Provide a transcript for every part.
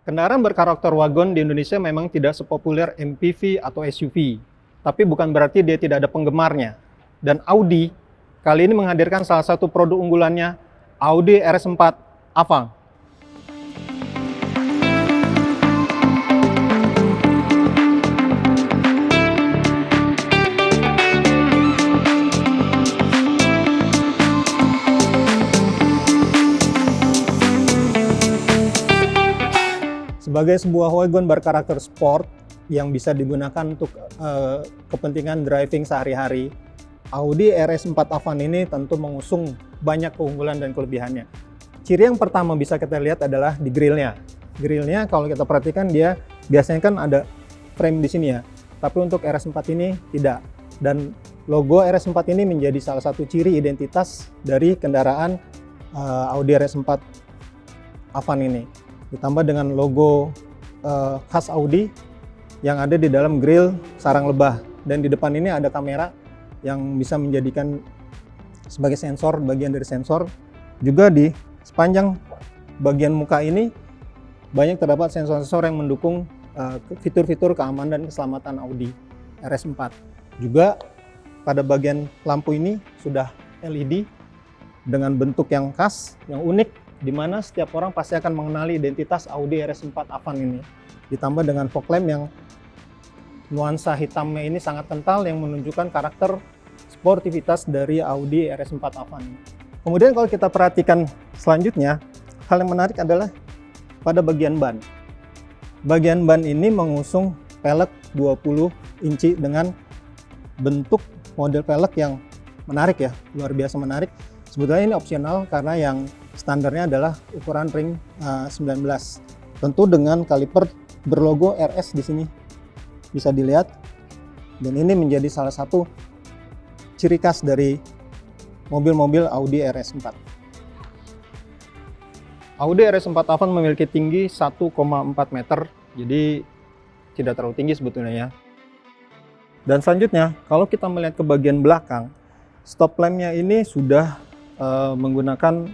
Kendaraan berkarakter wagon di Indonesia memang tidak sepopuler MPV atau SUV, tapi bukan berarti dia tidak ada penggemarnya. Dan Audi kali ini menghadirkan salah satu produk unggulannya, Audi RS4 Avant. Sebagai sebuah wagon berkarakter sport yang bisa digunakan untuk kepentingan driving sehari-hari, Audi RS4 Avant ini tentu mengusung banyak keunggulan dan kelebihannya. Ciri yang pertama bisa kita lihat adalah di grillnya. Grillnya kalau kita perhatikan dia biasanya kan ada frame di sini ya, tapi untuk RS4 ini tidak. Dan logo RS4 ini menjadi salah satu ciri identitas dari kendaraan Audi RS4 Avant ini. Ditambah dengan logo khas Audi yang ada di dalam grill sarang lebah, dan di depan ini ada kamera yang bisa menjadikan sebagai sensor, bagian dari sensor. Juga di sepanjang bagian muka ini banyak terdapat sensor-sensor yang mendukung fitur-fitur keamanan dan keselamatan Audi RS4. Juga pada bagian lampu ini sudah LED dengan bentuk yang khas, yang unik, di mana setiap orang pasti akan mengenali identitas Audi RS4 Avant ini. Ditambah dengan fog lamp yang nuansa hitamnya ini sangat kental yang menunjukkan karakter sportivitas dari Audi RS4 Avant ini. Kemudian kalau kita perhatikan selanjutnya, hal yang menarik adalah pada bagian ban. Bagian ban ini mengusung pelek 20 inci dengan bentuk model pelek yang menarik ya, luar biasa menarik. Sebetulnya ini opsional karena yang standarnya adalah ukuran ring 19. Tentu dengan kaliper berlogo RS di sini bisa dilihat, dan ini menjadi salah satu ciri khas dari mobil-mobil Audi RS4. Audi RS4 Avant memiliki tinggi 1,4 meter, jadi tidak terlalu tinggi sebetulnya ya. Dan selanjutnya, kalau kita melihat ke bagian belakang, stop lamp-nya ini sudah menggunakan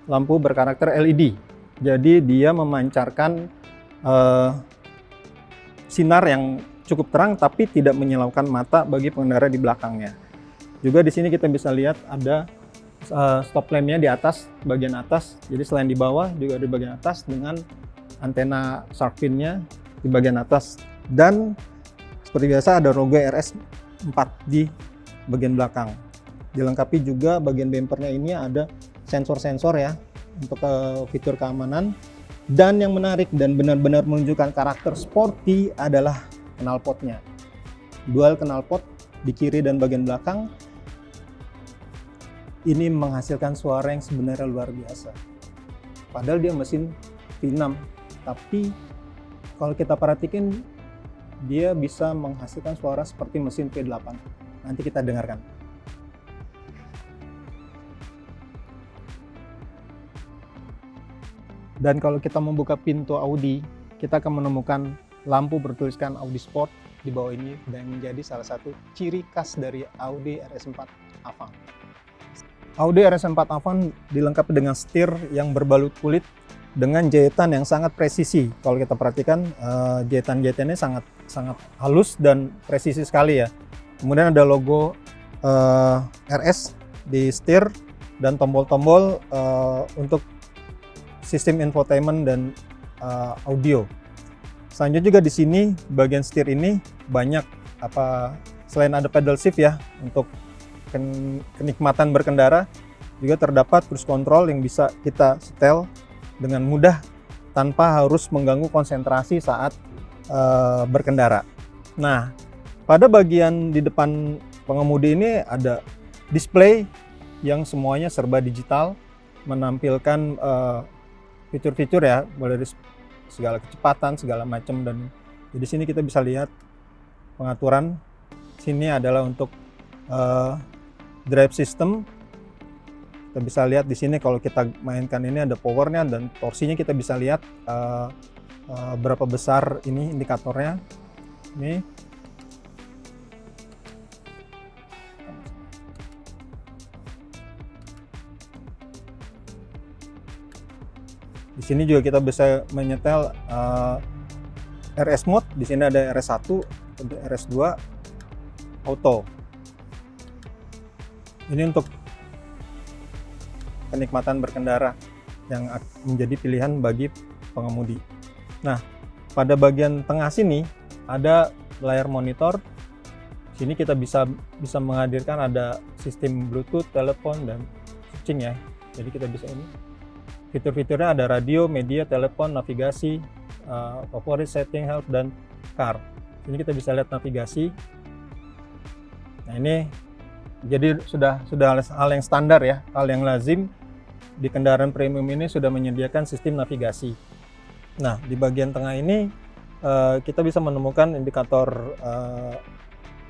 lampu berkarakter LED. Jadi dia memancarkan sinar yang cukup terang tapi tidak menyilaukan mata bagi pengendara di belakangnya. Juga di sini kita bisa lihat ada stop lamp-nya di atas, bagian atas. Jadi selain di bawah juga di bagian atas dengan antena shark fin-nya di bagian atas. Dan seperti biasa ada logo RS4 di bagian belakang. Dilengkapi juga bagian bumpernya ini ada sensor-sensor ya untuk fitur keamanan. Dan yang menarik dan benar-benar menunjukkan karakter sporty adalah knalpotnya. Dual knalpot di kiri dan bagian belakang. Ini menghasilkan suara yang sebenarnya luar biasa. Padahal dia mesin V6, tapi kalau kita perhatikan dia bisa menghasilkan suara seperti mesin V8. Nanti kita dengarkan. Dan kalau kita membuka pintu Audi, kita akan menemukan lampu bertuliskan Audi Sport di bawah ini, dan menjadi salah satu ciri khas dari Audi RS4 Avant. Audi RS4 Avant dilengkapi dengan setir yang berbalut kulit dengan jahitan yang sangat presisi. Kalau kita perhatikan, jahitan-jahitannya sangat halus dan presisi sekali ya. Kemudian ada logo RS di setir dan tombol-tombol untuk sistem infotainment dan audio. Selanjutnya juga di sini bagian setir ini banyak selain ada pedal shift ya untuk kenikmatan berkendara, juga terdapat cruise control yang bisa kita setel dengan mudah tanpa harus mengganggu konsentrasi saat berkendara. Nah, pada bagian di depan pengemudi ini ada display yang semuanya serba digital, menampilkan fitur-fitur ya, mulai dari segala kecepatan, segala macam. Dan di sini kita bisa lihat pengaturan. Sini adalah untuk drive system. Kita bisa lihat di sini kalau kita mainkan ini ada powernya dan torsinya, kita bisa lihat berapa besar ini indikatornya. Ini Di sini juga kita bisa menyetel RS mode. Di sini ada RS1, untuk RS2 auto. Ini untuk kenikmatan berkendara yang menjadi pilihan bagi pengemudi. Nah, pada bagian tengah sini ada layar monitor. Sini kita bisa menghadirkan ada sistem Bluetooth, telepon, dan switching ya. Jadi kita bisa ini. Fitur-fiturnya ada radio, media, telepon, navigasi, favorit, setting, help, dan car. Ini kita bisa lihat navigasi. Nah, ini jadi sudah hal yang standar ya, hal yang lazim di kendaraan premium ini sudah menyediakan sistem navigasi. Nah, di bagian tengah ini kita bisa menemukan indikator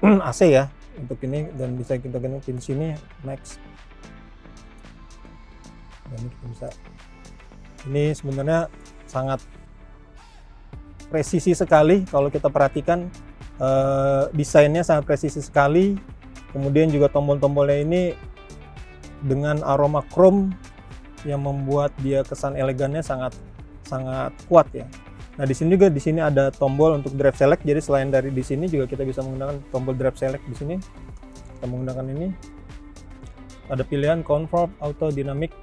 AC ya untuk ini, dan bisa kita ganti di sini max. Dan kita bisa, ini sebenarnya sangat presisi sekali kalau kita perhatikan, desainnya sangat presisi sekali. Kemudian juga tombol-tombolnya ini dengan aroma chrome yang membuat dia kesan elegannya sangat kuat ya. Nah, di sini ada tombol untuk drive select. Jadi selain dari di sini juga kita bisa menggunakan tombol drive select di sini. Kita menggunakan ini. Ada pilihan comfort, auto, dynamic.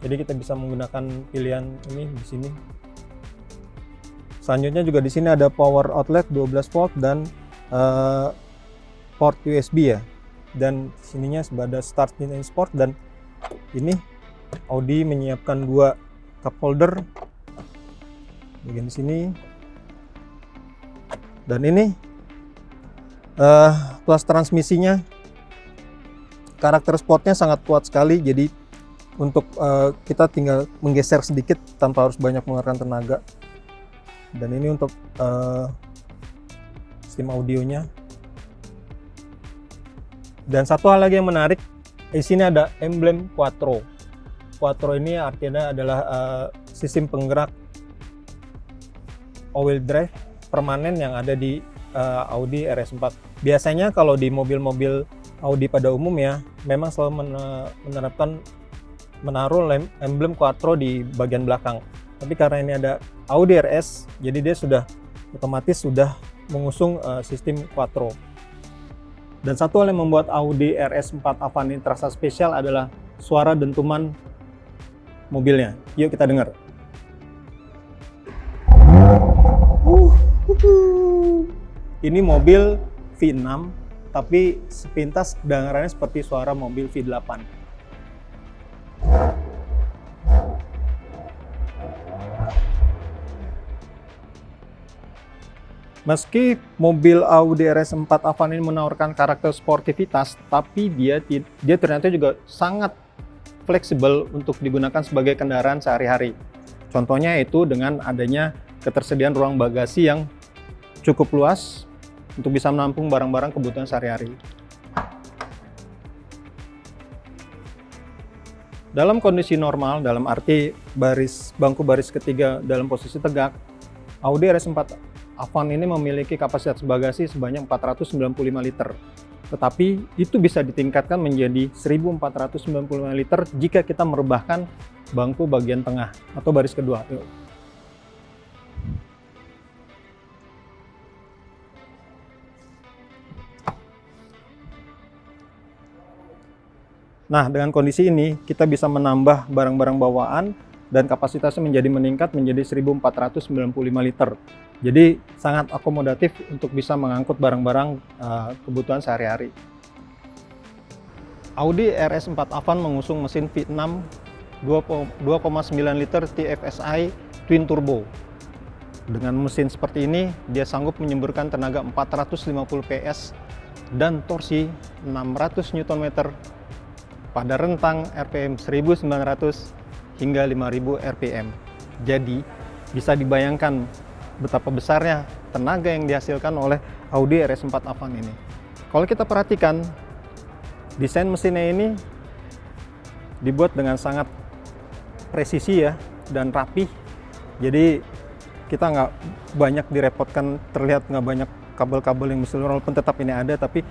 Jadi kita bisa menggunakan pilihan ini di sini. Selanjutnya juga di sini ada power outlet 12 volt dan port USB ya. Dan sininya ada start and sport, dan ini Audi menyiapkan 2 cup holder bagian sini, dan ini plus transmisinya, karakter sportnya sangat kuat sekali. Jadi untuk kita tinggal menggeser sedikit tanpa harus banyak mengeluarkan tenaga. Dan ini untuk sistem audionya. Dan satu hal lagi yang menarik, di sini ada emblem Quattro. Quattro ini artinya adalah sistem penggerak all-wheel drive permanen yang ada di Audi RS4. Biasanya kalau di mobil-mobil Audi pada umum ya, memang selalu menaruh emblem Quattro di bagian belakang. Tapi karena ini ada Audi RS, jadi dia sudah otomatis mengusung sistem Quattro. Dan satu hal yang membuat Audi RS4 Avant ini terasa spesial adalah suara dentuman mobilnya. Yuk kita dengar. Ini mobil V6, tapi sepintas kedengarannya seperti suara mobil V8. Meski mobil Audi RS4 Avant ini menawarkan karakter sportivitas, tapi dia ternyata juga sangat fleksibel untuk digunakan sebagai kendaraan sehari-hari. Contohnya itu dengan adanya ketersediaan ruang bagasi yang cukup luas untuk bisa menampung barang-barang kebutuhan sehari-hari. Dalam kondisi normal, dalam arti bangku baris ketiga dalam posisi tegak, Audi RS4 Avant ini memiliki kapasitas bagasi sebanyak 495 liter. Tetapi itu bisa ditingkatkan menjadi 1495 liter jika kita merebahkan bangku bagian tengah atau baris kedua. Yuk. Nah, dengan kondisi ini kita bisa menambah barang-barang bawaan dan kapasitasnya meningkat menjadi 1495 liter. Jadi sangat akomodatif untuk bisa mengangkut barang-barang kebutuhan sehari-hari. Audi RS4 Avant mengusung mesin V6 2,9 liter TFSI Twin Turbo. Dengan mesin seperti ini, dia sanggup menyemburkan tenaga 450 PS dan torsi 600 Nm pada rentang RPM 1900 hingga 5000 RPM. Jadi bisa dibayangkan betapa besarnya tenaga yang dihasilkan oleh Audi RS4 Avant ini. Kalau kita perhatikan, desain mesinnya ini dibuat dengan sangat presisi ya, dan rapi. Jadi kita nggak banyak direpotkan, terlihat nggak banyak kabel-kabel yang mesti, walaupun tetap ini ada, tapi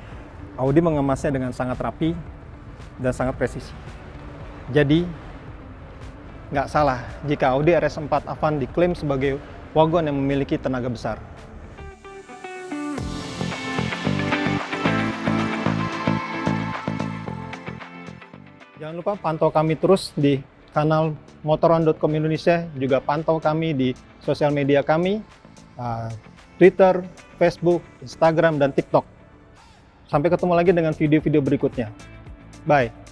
Audi mengemasnya dengan sangat rapi dan sangat presisi. Jadi nggak salah jika Audi RS4 Avant diklaim sebagai wagon yang memiliki tenaga besar. Jangan lupa pantau kami terus di kanal motoron.com Indonesia, juga pantau kami di sosial media kami, Twitter, Facebook, Instagram, dan TikTok. Sampai ketemu lagi dengan video-video berikutnya. Bye!